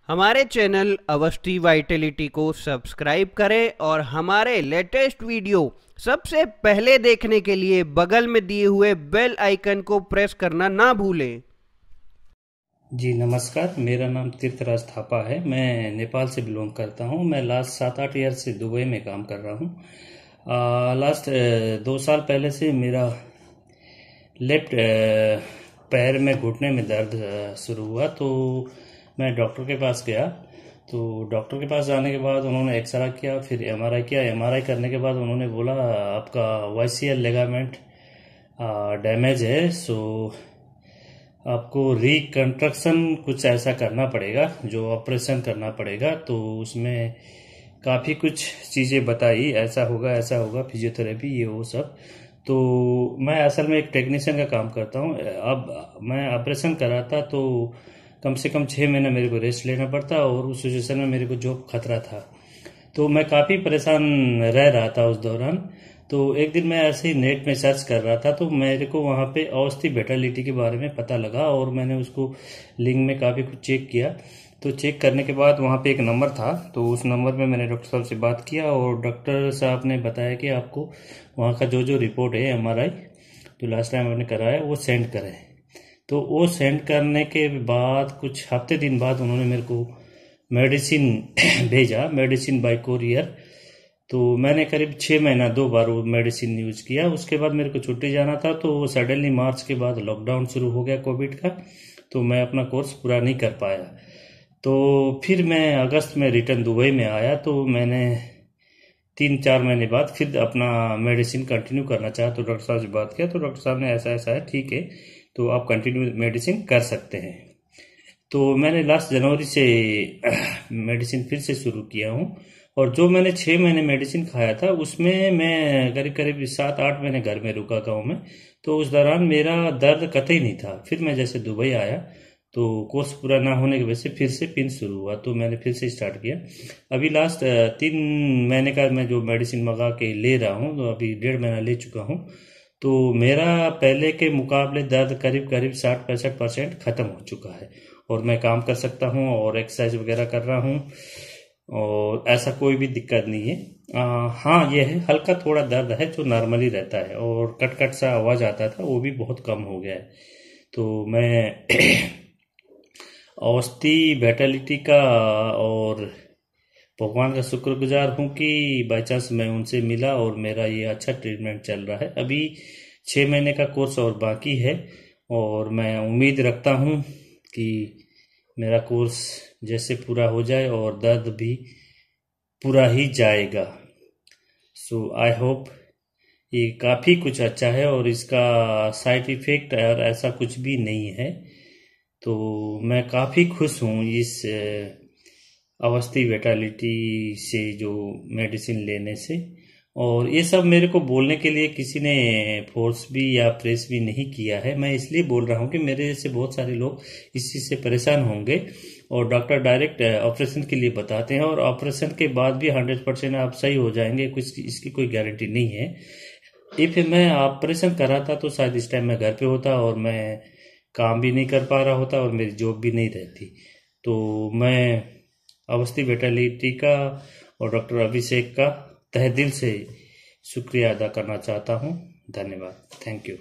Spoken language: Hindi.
हमारे चैनल अवस्थी वाइटलिटी को सब्सक्राइब करें और हमारे लेटेस्ट वीडियो सबसे पहले देखने के लिए बगल में दिए हुए बेल आइकन को प्रेस करना ना भूलें। जी नमस्कार, मेरा नाम तीर्थराज थापा है। मैं नेपाल से बिलोंग करता हूँ। मैं लास्ट 7-8 ईयर से दुबई में काम कर रहा हूँ। लास्ट 2 साल पहले से मेरा लेफ्ट पैर में घुटने में दर्द शुरू हुआ, तो मैं डॉक्टर के पास गया। तो डॉक्टर के पास जाने के बाद उन्होंने एक्सरा किया, फिर एमआरआई किया। एमआरआई करने के बाद उन्होंने बोला आपका वाईसीएल लिगामेंट डैमेज है, सो आपको रिकंस्ट्रक्शन कुछ ऐसा करना पड़ेगा, जो ऑपरेशन करना पड़ेगा। तो उसमें काफ़ी कुछ चीज़ें बताई, ऐसा होगा, फिजियोथेरेपी, ये वो सब। तो मैं असल में एक टेक्नीशियन का काम करता हूँ। अब मैं ऑपरेशन करा था, तो कम से कम 6 महीने मेरे को रेस्ट लेना पड़ता, और उस सिचुएशन में मेरे को जॉब खतरा था। तो मैं काफ़ी परेशान रह रहा था उस दौरान। तो एक दिन मैं ऐसे ही नेट में सर्च कर रहा था, तो मेरे को वहाँ पे अवस्थी विटालिटी के बारे में पता लगा, और मैंने उसको लिंक में काफ़ी कुछ चेक किया। तो चेक करने के बाद वहाँ पे एक नंबर था, तो उस नंबर में मैंने डॉक्टर साहब से बात किया, और डॉक्टर साहब ने बताया कि आपको वहाँ का जो जो रिपोर्ट है एमआरआई जो लास्ट टाइम मैंने कराया वो सेंड करें। तो वो सेंड करने के बाद कुछ हफ्ते दिन बाद उन्होंने मेरे को मेडिसिन भेजा, मेडिसिन बाय कोरियर। तो मैंने करीब 6 महीना 2 बार वो मेडिसिन यूज किया। उसके बाद मेरे को छुट्टी जाना था, तो सडनली मार्च के बाद लॉकडाउन शुरू हो गया कोविड का, तो मैं अपना कोर्स पूरा नहीं कर पाया। तो फिर मैं अगस्त में रिटर्न दुबई में आया, तो मैंने 3-4 महीने बाद फिर अपना मेडिसिन कंटिन्यू करना चाहा। तो डॉक्टर साहब से बात किया, तो डॉक्टर साहब ने ऐसा ऐसा है, ठीक है, तो आप कंटिन्यू मेडिसिन कर सकते हैं। तो मैंने लास्ट जनवरी से मेडिसिन फिर से शुरू किया हूँ, और जो मैंने 6 महीने मेडिसिन खाया था उसमें मैं करीब करीब 7-8 महीने घर में रुका गाँव में। तो उस दौरान मेरा दर्द कतई नहीं था। फिर मैं जैसे दुबई आया, तो कोर्स पूरा ना होने की वजह से फिर से पिन शुरू हुआ, तो मैंने फिर से स्टार्ट किया। अभी लास्ट 3 महीने का मैं जो मेडिसिन मंगा के ले रहा हूँ, तो अभी 1.5 महीना ले चुका हूँ। तो मेरा पहले के मुकाबले दर्द करीब करीब 60-65% खत्म हो चुका है, और मैं काम कर सकता हूँ और एक्सरसाइज वगैरह कर रहा हूँ, और ऐसा कोई भी दिक्कत नहीं है। हाँ, ये है हल्का थोड़ा दर्द है जो नॉर्मली रहता है, और कट कट सा आवाज़ आता था, वो भी बहुत कम हो गया है। तो मैं अवस्थी विटालिटी का और भगवान का शुक्रगुजार हूँ कि बाई चांस मैं उनसे मिला और मेरा ये अच्छा ट्रीटमेंट चल रहा है। अभी 6 महीने का कोर्स और बाकी है, और मैं उम्मीद रखता हूँ कि मेरा कोर्स जैसे पूरा हो जाए और दर्द भी पूरा ही जाएगा। सो आई होप ये काफ़ी कुछ अच्छा है, और इसका साइड इफ़ेक्ट और ऐसा कुछ भी नहीं है। तो मैं काफ़ी खुश हूँ इस अवस्थी विटालिटी से, जो मेडिसिन लेने से। और ये सब मेरे को बोलने के लिए किसी ने फोर्स भी या प्रेस भी नहीं किया है। मैं इसलिए बोल रहा हूँ कि मेरे जैसे बहुत सारे लोग इस चीज़ से परेशान होंगे, और डॉक्टर डायरेक्ट ऑपरेशन के लिए बताते हैं, और ऑपरेशन के बाद भी 100% आप सही हो जाएंगे, कुछ इसकी कोई गारंटी नहीं है। इफ मैं ऑपरेशन करा था तो शायद इस टाइम मैं घर पे होता, और मैं काम भी नहीं कर पा रहा होता, और मेरी जॉब भी नहीं रहती। तो मैं अवस्थी विटालिटी का और डॉक्टर अभिषेक का तहे दिल से शुक्रिया अदा करना चाहता हूँ। धन्यवाद, थैंक यू।